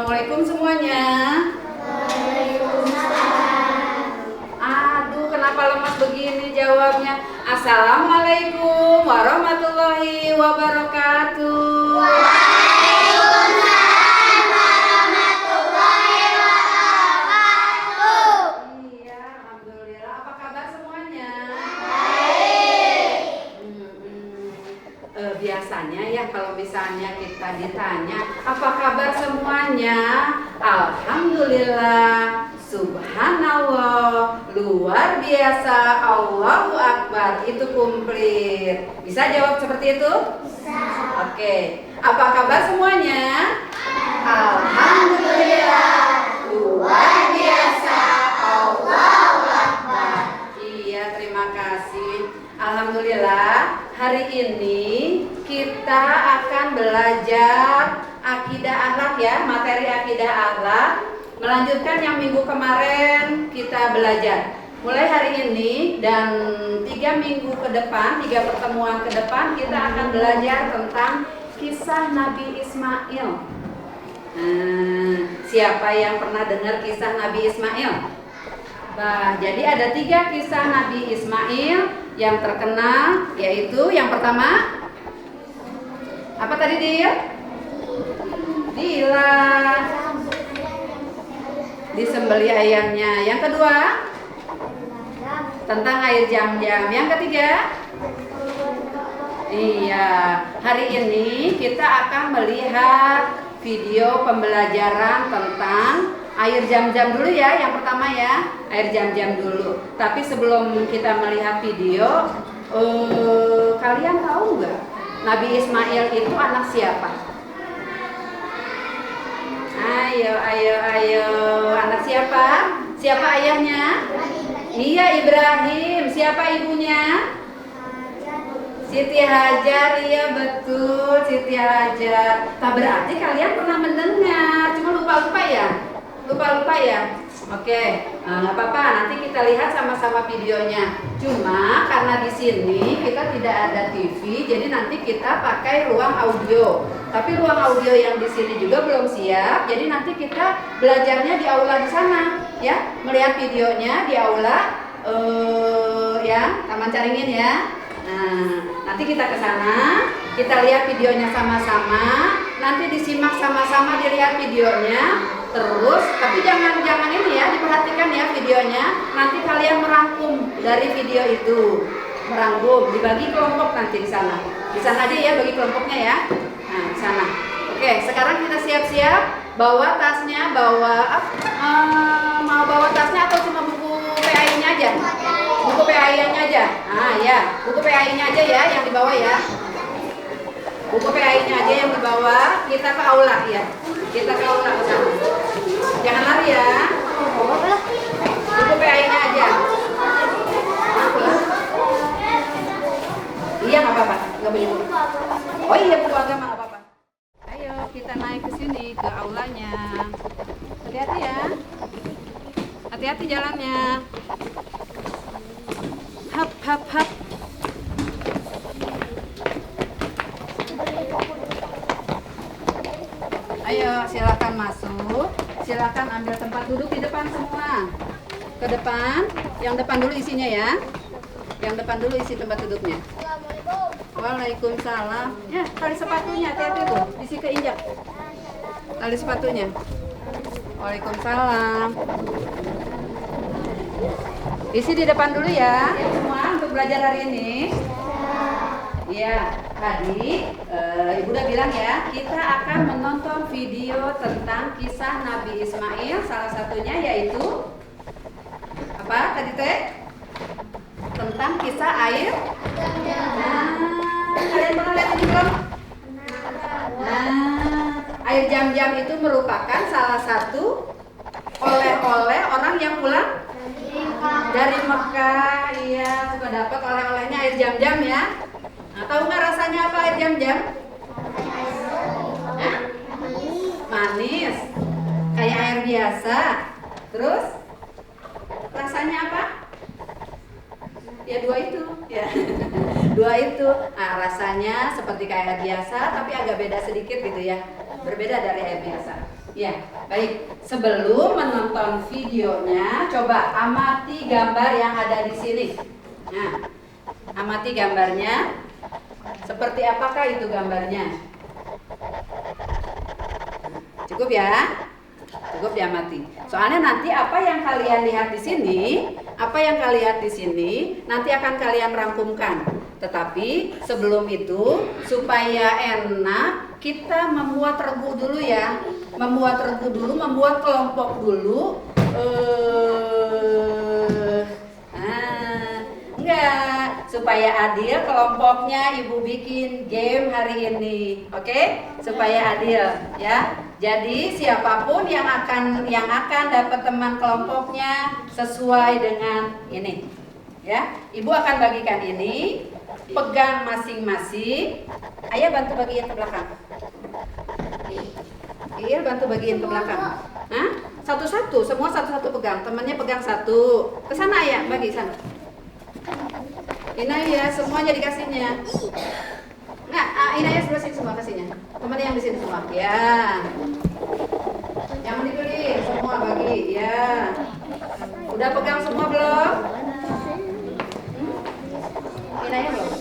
Assalamualaikum semuanya. Aduh, kenapa lemas begini jawabnya? Assalamualaikum warahmatullahi wabarakatuh. Waalaikumsalam warahmatullahi wabarakatuh. Iya, alhamdulillah. Apa kabar semuanya? Baik. Biasanya ya kalau misalnya kita ditanya apa kabar semuanya, alhamdulillah, subhanallah, luar biasa, Allahu Akbar, itu komplit. Bisa jawab seperti itu? Bisa. Oke. Apa kabar semuanya? Alhamdulillah, luar biasa, Allahu Akbar. Iya, terima kasih. Alhamdulillah, hari ini kita akan belajar akidah akhlak ya, materi akidah akhlak. Melanjutkan yang minggu kemarin kita belajar. Mulai hari ini dan 3 minggu ke depan, 3 pertemuan ke depan kita akan belajar tentang kisah Nabi Ismail. Siapa yang pernah dengar kisah Nabi Ismail? Nah, jadi ada 3 kisah Nabi Ismail yang terkenal, yaitu yang pertama apa tadi dia? Disembeli ayahnya. Yang kedua tentang air Zam-Zam. Yang ketiga, iya, hari ini kita akan melihat video pembelajaran tentang air Zam-Zam dulu ya. Yang pertama ya, air Zam-Zam dulu. Tapi sebelum kita melihat video, kalian tahu nggak Nabi Ismail itu anak siapa? Ayo, anak siapa? Siapa ayahnya? Iya, Ibrahim. Siapa ibunya? Siti Hajar. Iya, betul, Siti Hajar. Tak berarti kalian pernah mendengar, cuma lupa-lupa ya? Lupa-lupa ya? Oke, nggak apa-apa. Nanti kita lihat sama-sama videonya. Cuma karena di sini kita tidak ada TV, jadi nanti kita pakai ruang audio. Tapi ruang audio yang di sini juga belum siap, jadi nanti kita belajarnya di aula di sana, ya. Melihat videonya di aula, ya, Taman Caringin ya. Nah, nanti kita ke sana, kita lihat videonya sama-sama. Nanti disimak sama-sama, dilihat videonya. Terus, tapi jangan ini ya, diperhatikan ya videonya. Nanti kalian merangkum dari video itu, merangkum, dibagi kelompok nanti di sana. Di sana aja ya, bagi kelompoknya ya. Nah, di sana. Oke, sekarang kita siap-siap. Bawa tasnya, mau bawa tasnya atau cuma buku PAI-nya aja? Buku PAI-nya aja. Ah ya, buku PAI-nya aja ya yang dibawa ya. Buku PAI-nya aja yang dibawa. Kita ke aula ya. Kita ke aula ke sana. Jangan lari ya. Buku PAI-nya aja. Iya, nggak apa-apa. Nggak boleh buku. Oh iya, buku agama nggak apa-apa. Ayo kita naik ke sini ke aulanya. Hati-hati ya. Hati-hati jalannya. Hap hap hap. Ayo silakan masuk. Silakan ambil tempat duduk di depan semua. Ke depan. Yang depan dulu isinya ya. Yang depan dulu isi tempat duduknya. Waalaikumsalam. Ya, tali sepatunya, hati-hati tuh, isi keinjak. Tali sepatunya. Waalaikumsalam. Isi di depan dulu ya, semua untuk belajar hari ini. Iya, tadi Ibu udah bilang ya, kita akan menonton video tentang kisah Nabi Ismail. Salah satunya yaitu apa tadi teh? Tentang kisah air. Kalian pernah lihat ini belum? Air Zam-Zam itu merupakan salah satu oleh-oleh orang yang pulang dari Mekah. Iya, suka dapat oleh-olehnya air Zam-Zam ya. Nah, tahu nggak rasanya apa air Zam-Zam? Manis, kayak air biasa. Terus rasanya apa? Ya dua itu ya. Dua itu. Nah, rasanya seperti kayak air biasa tapi agak beda sedikit gitu ya. Berbeda dari air biasa. Ya, baik. Sebelum menonton videonya, coba amati gambar yang ada di sini. Nah, amati gambarnya. Seperti apakah itu gambarnya? Cukup ya? Cukup diamati. Soalnya nanti apa yang kalian lihat di sini, nanti akan kalian rangkumkan. Tetapi sebelum itu, supaya enak, kita membuat regu dulu ya. Membuat kelompok dulu. Enggak, supaya adil kelompoknya ibu bikin game hari ini, oke? Supaya adil ya. Jadi siapapun yang akan dapat teman kelompoknya sesuai dengan ini, ya. Ibu akan bagikan ini, pegang masing-masing. Ayah bantu bagiin ke belakang. Iya, bantu bagiin ke belakang. Hah? Satu-satu, semua satu-satu pegang. Temannya pegang satu. Ke sana ya, bagi sana. Inaya semuanya dikasihnya. Enggak, Inaya sebelah sini semua kasihnya. Teman yang di sini semua. Ya. Yang dipilih semua bagi. Ya. Udah pegang semua belum? Inaya belum?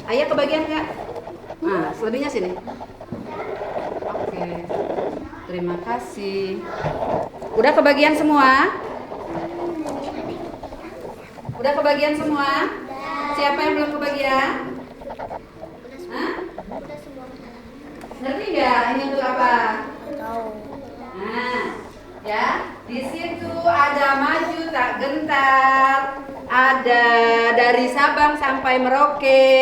Ayah kebagian enggak? Nah, selebihnya sini. Oke. Terima kasih. Udah kebagian semua? Udah kebagian semua? Siapa yang belum kebagian? Hah? Ngerti nggak ini untuk apa? Nah, ya, di situ ada maju tak gentar, ada dari Sabang sampai Merauke,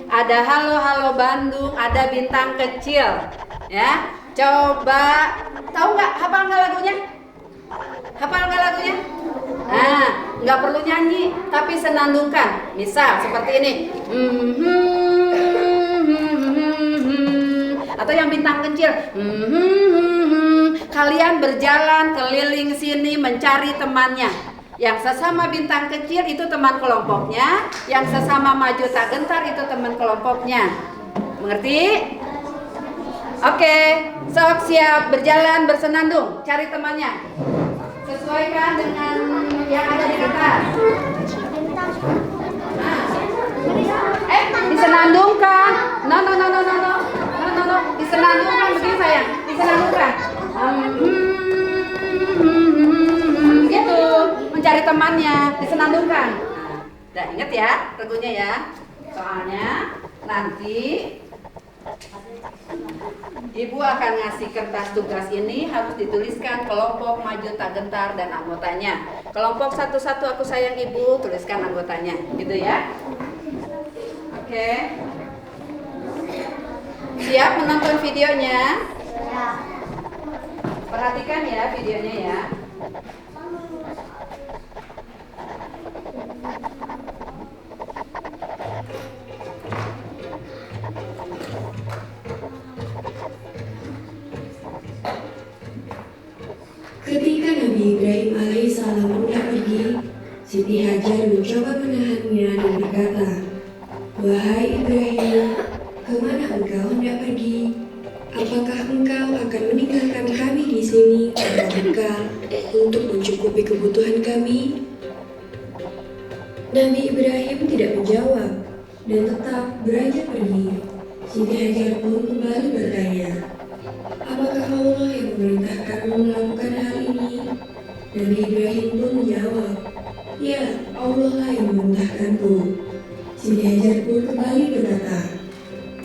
ada halo halo Bandung, ada bintang kecil, ya. Coba, tahu nggak? Hafal nggak lagunya? Hafal nggak lagunya? Nah, nggak perlu nyanyi, tapi senandungkan. Misal seperti ini. Atau yang bintang kecil. Kalian berjalan keliling sini mencari temannya. Yang sesama bintang kecil itu teman kelompoknya, yang sesama maju tak gentar itu teman kelompoknya. Mengerti? Oke, sok siap berjalan bersenandung, cari temannya. Sesuaikan dengan yang ada di kertas. Disenandungkan. No. Disenandungkan begini sayang. Disenandungkan. Gitu. Mencari temannya. Disenandungkan. Udah ingat ya regunya ya. Soalnya nanti Ibu akan ngasih kertas tugas ini, harus dituliskan kelompok maju tak gentar dan anggotanya. Kelompok satu-satu aku sayang ibu, tuliskan anggotanya, gitu ya. Oke. Siap menonton videonya? Perhatikan ya videonya ya. Ketika Nabi Ibrahim alaihissalam hendak pergi, Siti Hajar mencoba menahannya dan berkata, "Wahai Ibrahim, kemana engkau hendak pergi? Apakah engkau akan meninggalkan kami di sini tanpa bekal untuk mencukupi kebutuhan kami?" Nabi Ibrahim tidak menjawab dan tetap beranjak pergi. Siti Hajar pun kembali bertanya, "Apakah Allah yang memerintahkanmu melakukan hal ini?" Nabi Ibrahim pun menjawab, "Ya, Allah lah yang memerintahkanku." Siti Hajar pun kembali berkata,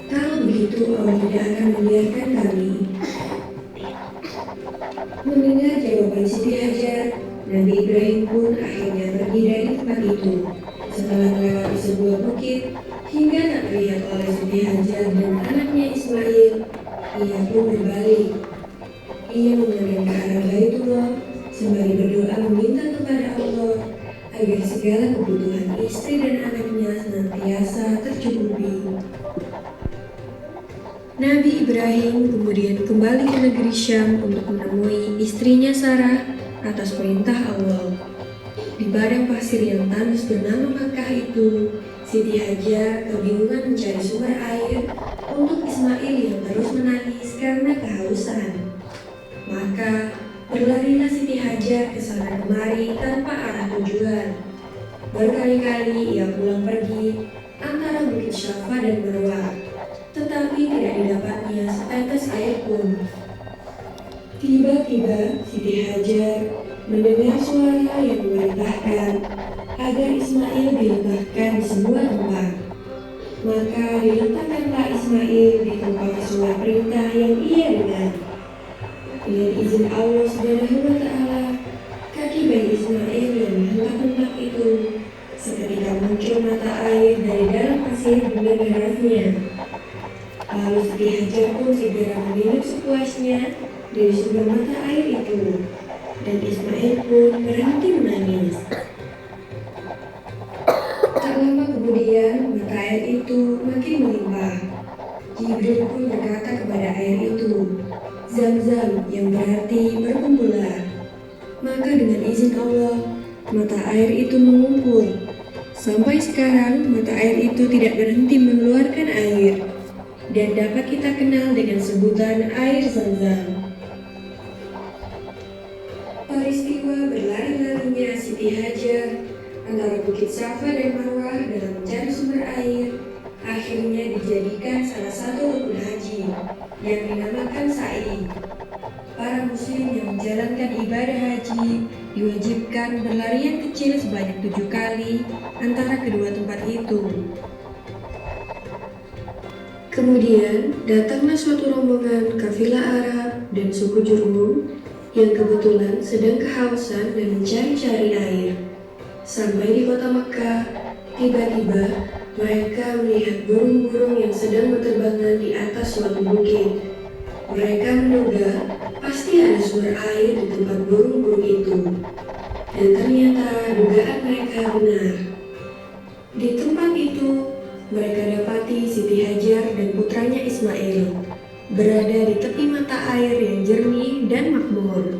"Kalau begitu Allah tidak akan membiarkan kami." Mendengar jawaban Siti Hajar, Nabi Ibrahim pun akhirnya pergi dari tempat itu. Setelah melewati sebuah bukit, hingga tak terlihat oleh Siti Hajar dan anaknya Ismail, ia pun berbalik. Ia menghadap ke arah Baitullah sembari berdoa meminta kepada Allah agar segala kebutuhan istri dan anaknya senantiasa tercukupi. Nabi Ibrahim kemudian kembali ke negeri Syam untuk menemui istrinya Sarah atas perintah Allah. Di padang pasir yang tandus bernama Makkah itu, Siti Hajar kebingungan mencari sumber air untuk Ismail yang terus menangis karena kehausan. Maka berlarilah Siti Hajar ke sana kemari tanpa arah tujuan. Berkali-kali ia pulang pergi antara Bukit Syafa dan Marwah, tetapi tidak didapatnya setetes air pun. Tiba-tiba Siti Hajar mendengar suara yang memerintahkan agar Ismail diletakkan di sebuah tempat. Maka diletakkanlah Ismail di tempat sesuai perintah yang ia dengar. Dengan izin Allah Subhanahu wa Ta'ala, kaki bayi Ismail yang menghentak-hentak itu seketika muncul mata air dari dalam pasir dengan derasnya. Lalu Siti Hajar pun segera meminum sepuasnya dari sumber mata air itu, dan Ismail pun berhenti menangis. Tak lama kemudian mata air itu makin melimpah. Jibril pun berkata kepada air itu, Zam-zam, yang berarti berkumpullah. Maka dengan izin Allah, mata air itu mengumpul. Sampai sekarang mata air itu tidak berhenti mengeluarkan air, dan dapat kita kenal dengan sebutan air Zam-zam. Peristiwa berlari-larinya Siti Hajar antara Bukit Safa dan Marwah dalam mencari sumber air akhirnya dijadikan salah satu rukun haji yang dinamakan sa'i. Para muslim yang menjalankan ibadah haji diwajibkan berlarian kecil sebanyak 7 kali antara kedua tempat itu. Kemudian datanglah suatu rombongan kafilah Arab dan suku Jurhum yang kebetulan sedang kehausan dan mencari-cari air. Sampai di kota Mekah, tiba-tiba mereka melihat burung-burung yang sedang berterbangan di atas suatu bukit. Mereka menduga pasti ada sumber air di tempat burung-burung itu. Dan ternyata dugaan mereka benar. Di tempat itu, mereka dapati Siti Hajar dan putranya Ismail berada di tepi mata air yang jernih dan makmur.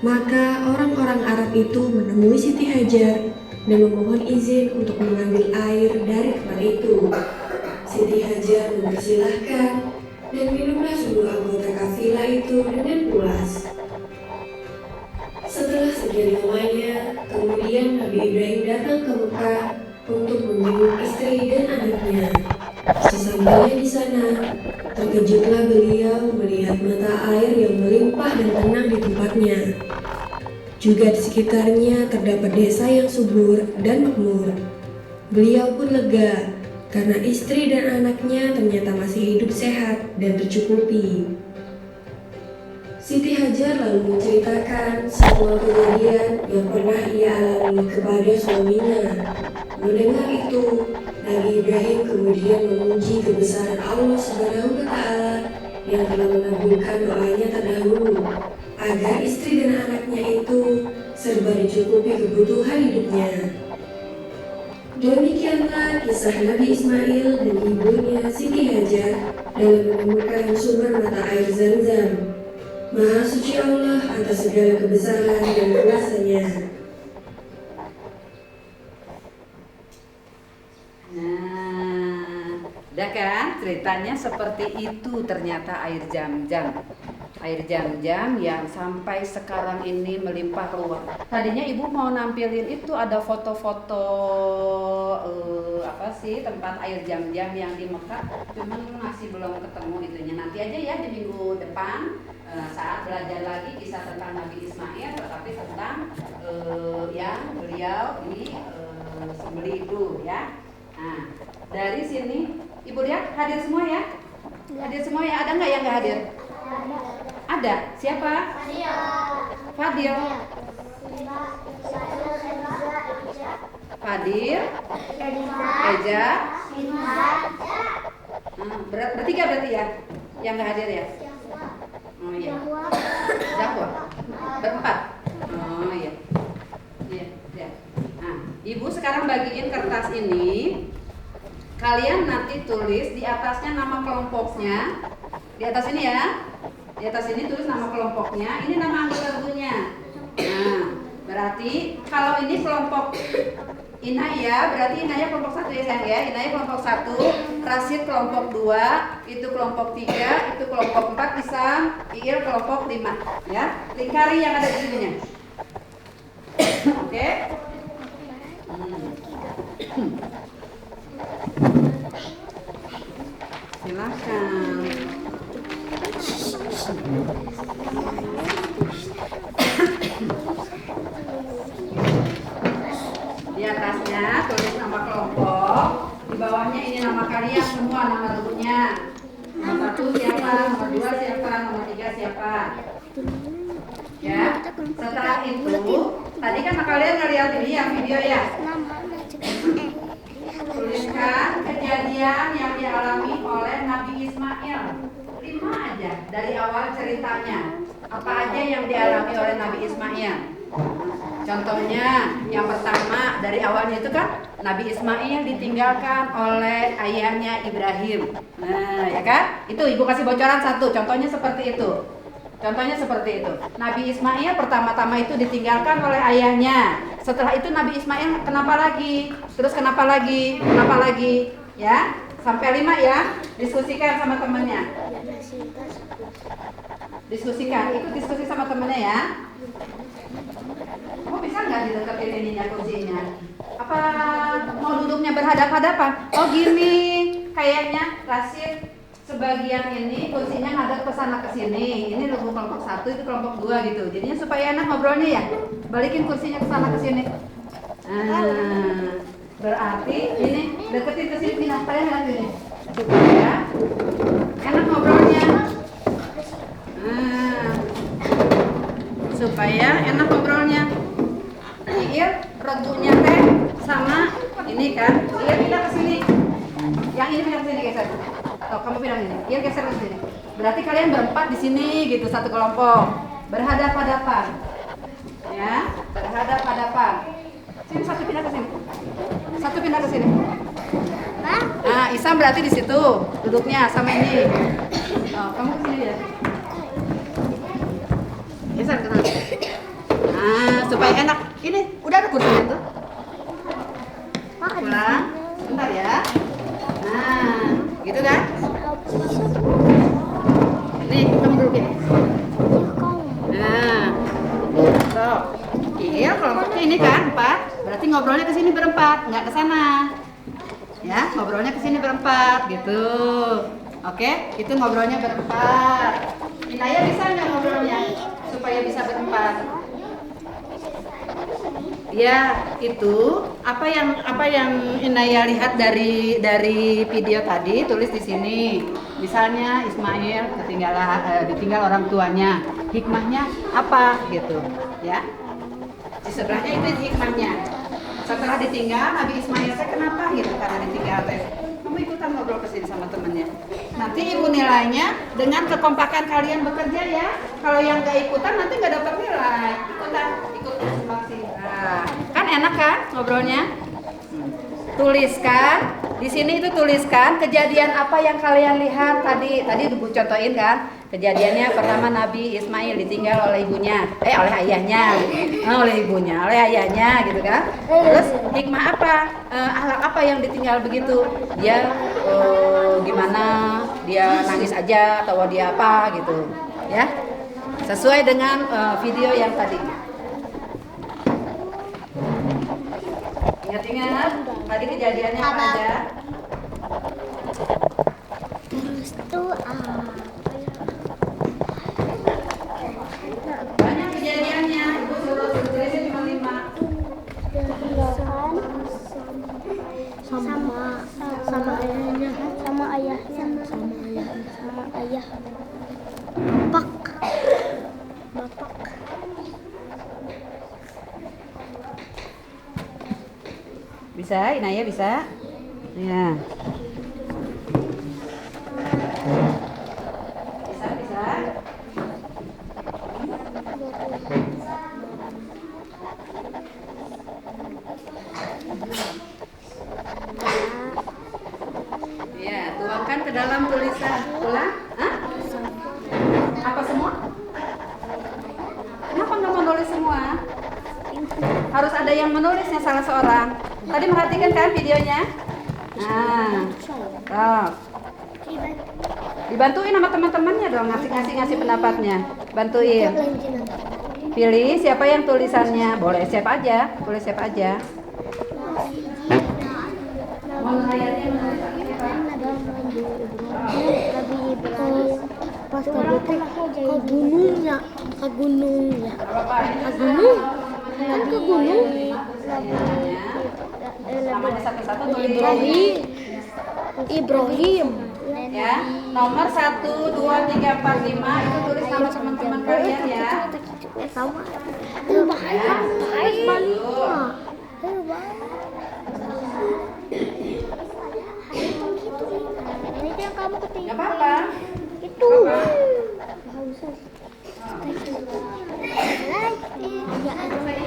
Maka orang-orang Arab itu menemui Siti Hajar dan memohon izin untuk mengambil air dari tempat itu. Siti Hajar mempersilahkan dan minumlah seluruh anggota kafilah itu dengan puas. Setelah sekian lamanya, kemudian Nabi Ibrahim datang ke Mekah untuk menjenguk istri dan anaknya. Sesampainya di sana, terkejutlah beliau melihat mata air yang melimpah dan tenang di tempatnya. Juga di sekitarnya terdapat desa yang subur dan makmur. Beliau pun lega karena istri dan anaknya ternyata masih hidup sehat dan tercukupi. Siti Hajar lalu menceritakan semua kejadian yang pernah ia alami kepada suaminya. Mendengar itu, Nabi Ibrahim kemudian memuji kebesaran Allah Subhanahu wa Ta'ala yang telah mengabulkan doanya terdahulu agar istri dan anaknya itu serba dicukupi kebutuhan hidupnya. Demikianlah kisah Nabi Ismail dan ibunya Siti Hajar dalam menemukan sumber mata air Zam-zam. Maha suci Allah atas segala kebesaran dan kuasa-Nya. Nah, udah kan ceritanya seperti itu ternyata air Zam-zam. Air Zam-zam yang sampai sekarang ini melimpah ruah. Tadinya ibu mau nampilin itu ada foto-foto tempat air Zam-zam yang di Mekah, cuman masih belum ketemu itunya. Nanti aja ya di minggu depan saat belajar lagi kisah tentang Nabi Ismail, tetapi tentang yang beliau ini sembelih itu ya. Nah, dari sini ibu lihat hadir semua ya? Hadir semua ya? Ada nggak yang nggak hadir? Ada. Siapa? Fadil. Fadil. Eja. Bertiga berarti ya? Yang nggak hadir ya? Oh iya. Zahwa. Berempat. Oh iya. Iya. Ya. Nah, ibu sekarang bagiin kertas ini. Kalian nanti tulis di atasnya nama kelompoknya. Di atas ini ya. Di atas ini tulis nama kelompoknya. Ini nama anggota ibunya. Nah, Berarti kalau ini kelompok Inaya, berarti Inaya kelompok 1 ya sayang ya. Inaya kelompok 1, Rasid kelompok 2, itu kelompok 3, itu kelompok 4, Isam, Iil kelompok 5 ya. Lingkari yang ada di sininya. Oke. Silakan. Di atasnya tulis nama kelompok, di bawahnya ini nama kalian semua, nama gurunya. Nomor 1 siapa, nomor 2 siapa, nomor 3 siapa. Ya. Setelah itu, tadi kan kalian ngeliat ini ya video ya. Tuliskan kejadian yang dialami oleh Nabi Ismail. 5 aja dari awal ceritanya. Apa aja yang dialami oleh Nabi Ismail? Contohnya, yang pertama dari awalnya itu kan Nabi Ismail ditinggalkan oleh ayahnya Ibrahim. Nah, ya kan? Itu ibu kasih bocoran satu. Contohnya seperti itu. Contohnya seperti itu. Nabi Ismail pertama-tama itu ditinggalkan oleh ayahnya. Setelah itu Nabi Ismail kenapa lagi? Terus kenapa lagi? Kenapa lagi? Ya, sampai 5 ya. Diskusikan sama temannya. Diskusikan. Ikut diskusi sama temannya ya. Kamu bisa nggak dideketin ininya kursinya? Apa mau duduknya berhadap-hadapan? Oh gini, kayaknya Rasid sebagian ini kursinya ngadep ke sana ke sini. Ini kelompok 1, itu kelompok 2 gitu. Jadinya supaya enak ngobrolnya ya. Balikin kursinya ke sana ke sini. Berarti ini deketin ke sini, pindah kalian lihat ini. Supaya enak ngobrolnya. Supaya enak ngobrolnya. Iil regunya teh sama ini kan. Iil pindah ke sini. Yang ini pindah ke sini geser. Oh, kamu pindah ini. Iil geser ke sini. Berarti kalian berempat di sini gitu, satu kelompok. Berhadap-hadapan. Ya, berhadap-hadapan. Sini satu pindah ke sini. Satu pindah ke sini. Nah, Isam berarti di situ duduknya sama ini. Oh, kamu ke sini ya. Geser ke sana. Nah, supaya enak. Ini udah ada kursinya tuh. Pulang. Bentar ya. Nah, gitu kan? Nih, kamu duduk ya. Nah. So, iya, kelompoknya ini kan 4. Berarti ngobrolnya ke sini berempat, nggak ke sana. Ya, ngobrolnya ke sini berempat gitu. Oke, itu ngobrolnya berempat. Inaya bisa nggak ngobrolnya supaya bisa berempat? Ya, itu apa yang Inaya lihat dari video tadi, tulis di sini. Misalnya Ismail ditinggal orang tuanya. Hikmahnya apa gitu, ya? Di sebelahnya itu hikmahnya. Setelah ditinggal Nabi Ismail teh kenapa gitu? Karena ditinggal teh. Kamu ikutan ngobrol ke sini sama temennya. Nanti ibu nilainya dengan kekompakan kalian bekerja ya. Kalau yang nggak ikutan nanti nggak dapat nilai. Ikut sumbangsi. Nah, kan enak kan ngobrolnya? Tuliskan di sini, itu tuliskan kejadian apa yang kalian lihat tadi ibu contohin kan. Kejadiannya pertama Nabi Ismail ditinggal oleh ibunya, oleh ayahnya, oleh ibunya, oleh ayahnya gitu kan. Terus hikmah apa, akhlak apa yang ditinggal begitu? Dia gimana? Dia nangis aja atau dia apa gitu, ya? Sesuai dengan video yang tadi. Ingat-ingat tadi kejadiannya apa aja? Banyak kejadiannya, ibu suruh tulisnya cuma 5. Sama ayahnya, sama ayah. Bapak. Bisa, Inaya bisa? Ya. Bisa. Ya, tuangkan ke dalam tulisan. Ulang? Hah? Apa semua? Kenapa nggak mau nulis semua? ada yang menulisnya salah seorang. Tadi perhatikan kan videonya? Nah, oh. Dibantuin sama teman-temannya dong, ngasih pendapatnya. Bantuin. Pilih siapa yang tulisannya. Boleh siapa aja, boleh siapa aja. Mau layarnya Pas ke gunungnya, ke gunungnya, ke gunung, kan ke gunung. Namanya satu-satu Ibrahim. ya. Nomor 1, 2, 3, 4, 5 itu tulis nama teman-teman kalian ya. Sama. Bahaya. Itu yang kamu ketinggalan. Gak apa-apa. Itu.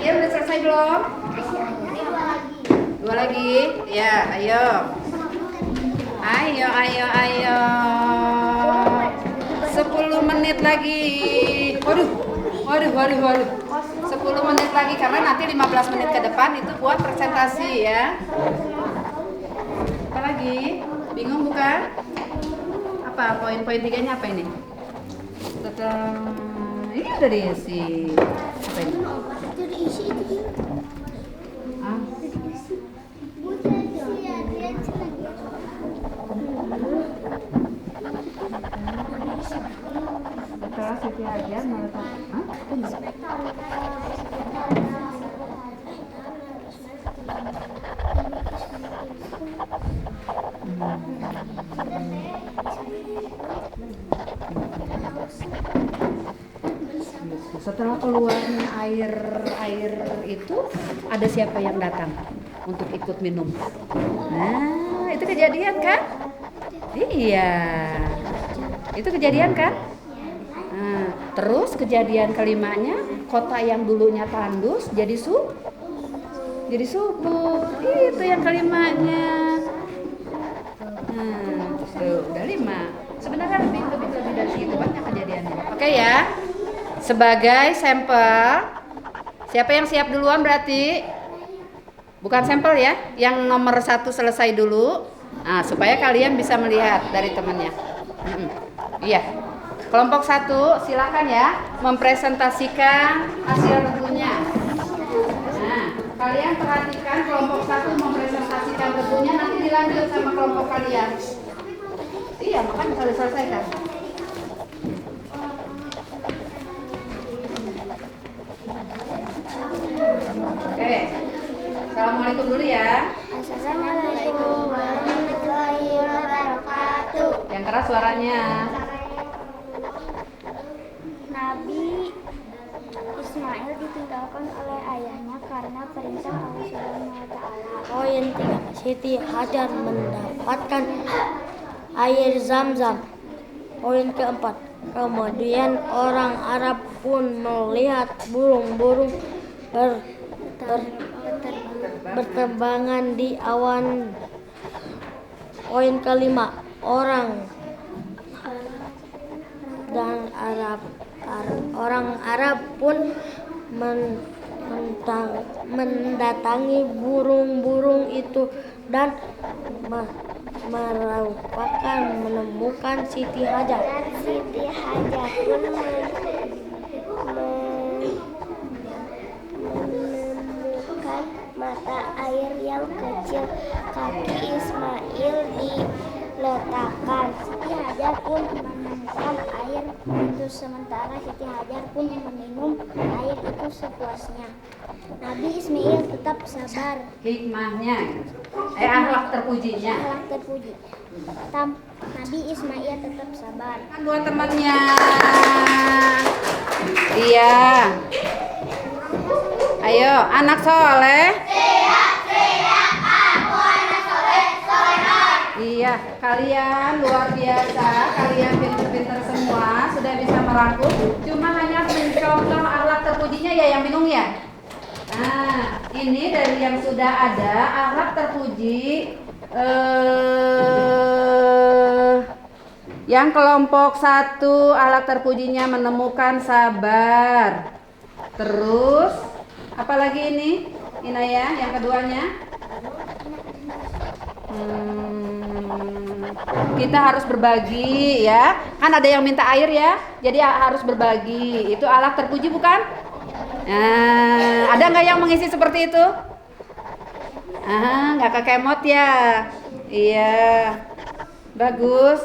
Ya udah selesai belum? 2 lagi. Ya, ayo. Ayo. 10 menit lagi. Waduh. 10 menit lagi karena nanti 15 menit ke depan itu buat presentasi ya. Apa lagi? Bingung bukan? Apa poin-poin 3-nya apa ini? Ini udah diisi. Apa ini? Ah. Setelah Siti Hajar meletakkan. Setelah keluarnya air itu ada siapa yang datang untuk ikut minum? Nah, itu kejadian kan? Iya. Itu kejadian kan? Nah, terus kejadian kelimanya, kota yang dulunya tandus jadi subur. Itu yang kelimanya. Nah, tuh, udah 5. Sebenarnya lebih dari itu banyak kejadiannya. Oke ya. Sebagai sampel, siapa yang siap duluan berarti? Bukan sampel ya, yang nomor 1 selesai dulu. Nah, supaya kalian bisa melihat dari temannya. Iya. Kelompok 1 silakan ya mempresentasikan hasil rebunya. Nah, kalian perhatikan kelompok 1 mempresentasikan rebunya, nanti dilanjut sama kelompok kalian. Iya, makanya bisa diselesaikan. Oke. Assalamualaikum dulu ya. Assalamualaikum warahmatullahi wabarakatuh. Yang keras suaranya. Nabi Ismail ditinggalkan oleh ayahnya karena perintah Allah Subhanahu wa taala. Poin 3. Siti Hajar mendapatkan air Zam-Zam. Poin keempat. Kemudian orang Arab pun melihat burung-burung berterbangan di awan. Poin kelima. Orang Arab pun mendatangi burung-burung itu dan menemukan Siti Hajar. Siti Hajar pun menemukan mata air yang kecil. Kaki Ismail diletakkan. Siti Hajar pun menemukan air itu, sementara Siti Hajar pun meminum air itu sepuasnya. Nabi Ismail tetap sabar. Hikmahnya, akhlak terpujinya. Akhlak terpuji. Nabi Ismail tetap sabar. Buat temannya. Iya. Ayo, anak soleh. Iya, kalian luar biasa. Kalian pintar-pintar semua, sudah bisa merangkum. Cuma hanya mencontoh akhlak terpujinya ya yang bingung ya. Nah, ini dari yang sudah ada akhlak terpuji. Yang kelompok 1 akhlak terpujinya menemukan sabar. Terus apalagi ini? Inaya, yang keduanya? Kita harus berbagi ya. Kan ada yang minta air ya. Jadi harus berbagi. Itu alat terpuji bukan? Nah, ada nggak yang mengisi seperti itu? Nggak kekemot ya. Iya. Bagus.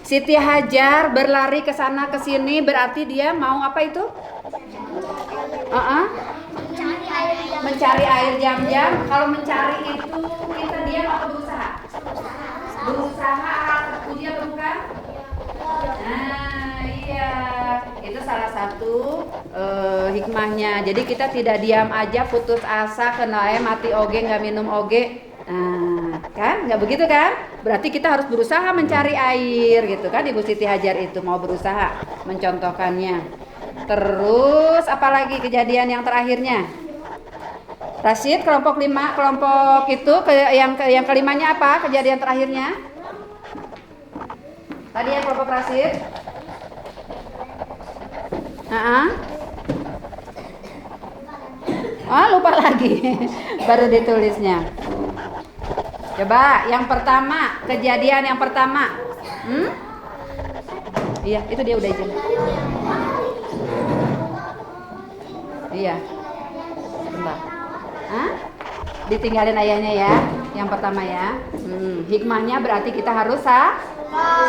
Siti Hajar berlari ke sana ke sini berarti dia mau apa itu? Mencari air jam-jam. Kalau mencari itu kita diam atau berusaha? Berusaha alat terpuji atau bukan? Nah, iya. Itu salah satu hikmahnya. Jadi kita tidak diam aja putus asa kena mati oge nggak minum oge. Nah, kan nggak begitu kan? Berarti kita harus berusaha mencari air gitu kan. Ibu Siti Hajar itu mau berusaha mencontohkannya. Terus apalagi kejadian yang terakhirnya? Rasid kelompok 5, kelompok itu yang kelimanya apa kejadian terakhirnya? Tadi ya kelompok Rasid. Lupa lagi. Baru ditulisnya. Coba yang pertama, kejadian yang pertama. Iya, itu dia udah izin. Iya. Sebentar. Ditinggalin ayahnya ya. Yang pertama ya. Hikmahnya berarti kita harus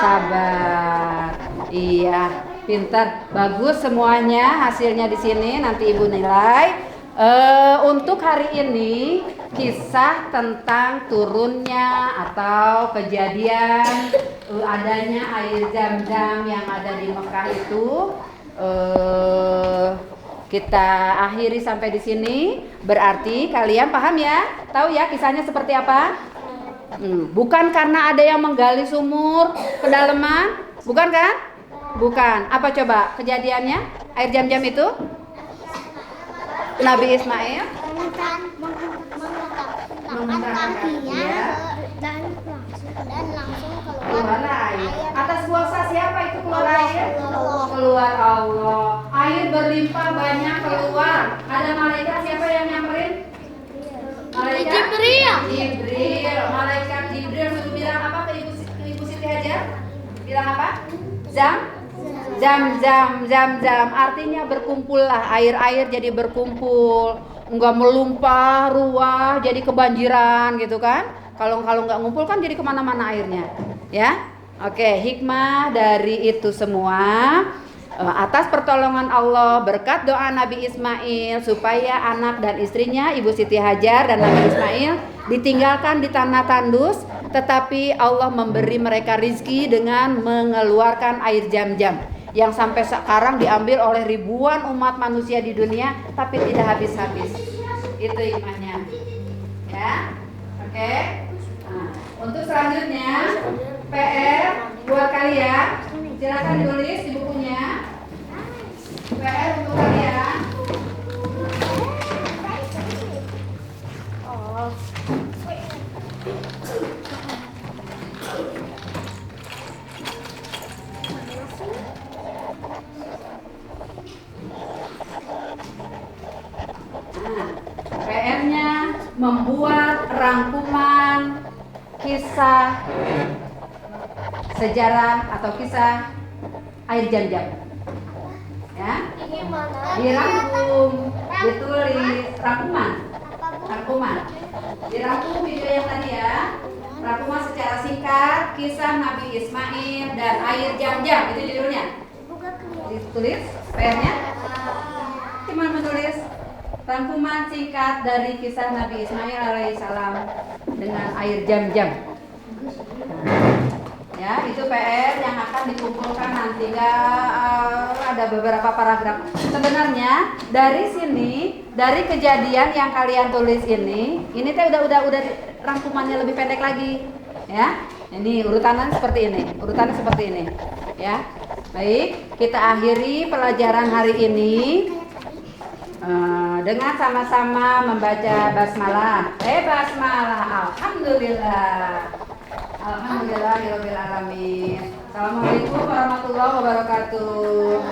sabar. Iya, pintar, bagus semuanya hasilnya di sini. Nanti ibu nilai. Untuk hari ini kisah tentang turunnya atau kejadian adanya air zam-zam yang ada di Mekah itu kita akhiri sampai di sini. Berarti kalian paham ya? Tahu ya kisahnya seperti apa? Bukan karena ada yang menggali sumur kedalaman, bukan kan? Bukan. Apa coba kejadiannya? Air zam-zam itu? Nabi Ismail menghentakkan kakinya dan langsung keluar air. Atas kuasa siapa itu keluar air? Keluar Allah. Air berlimpah banyak keluar. Ada malaikat siapa yang nyamperin? Malaikat Jibril. Malaikat Jibril suruh bilang apa ke Ibu Siti Hajar? Bilang apa? Zam-zam. Artinya berkumpullah air-air jadi berkumpul. Enggak melumpah ruah jadi kebanjiran gitu kan. Kalau nggak ngumpul kan jadi kemana-mana airnya. Ya, oke, hikmah dari itu semua atas pertolongan Allah berkat doa Nabi Ismail supaya anak dan istrinya Ibu Siti Hajar dan Nabi Ismail ditinggalkan di tanah tandus, tetapi Allah memberi mereka rizki dengan mengeluarkan air zam-zam yang sampai sekarang diambil oleh ribuan umat manusia di dunia tapi tidak habis-habis. Itu hikmahnya. Ya, oke. Untuk selanjutnya PR buat kalian, silakan ditulis di bukunya. PR untuk kalian. PR-nya membuat rangkuman kisah sejarah atau kisah air zam-zam. Ya, dirangkum, ditulis, rangkuman. Dirangkum video yang tadi ya. Rangkuman secara singkat kisah Nabi Ismail dan air zam-zam, itu judulnya. Ditulis PR-nya. Cuma menulis rangkuman singkat dari kisah Nabi Ismail alaihissalam dengan air zam-zam. Ya, itu PR yang akan dikumpulkan nanti. Ada beberapa paragraf. Sebenarnya dari sini, dari kejadian yang kalian tulis ini teh udah rangkumannya lebih pendek lagi. Ya, ini urutannya seperti ini. Ya, baik, kita akhiri pelajaran hari ini dengan sama-sama membaca basmalah. Alhamdulillahirabbil alamin. Assalamualaikum warahmatullahi wabarakatuh.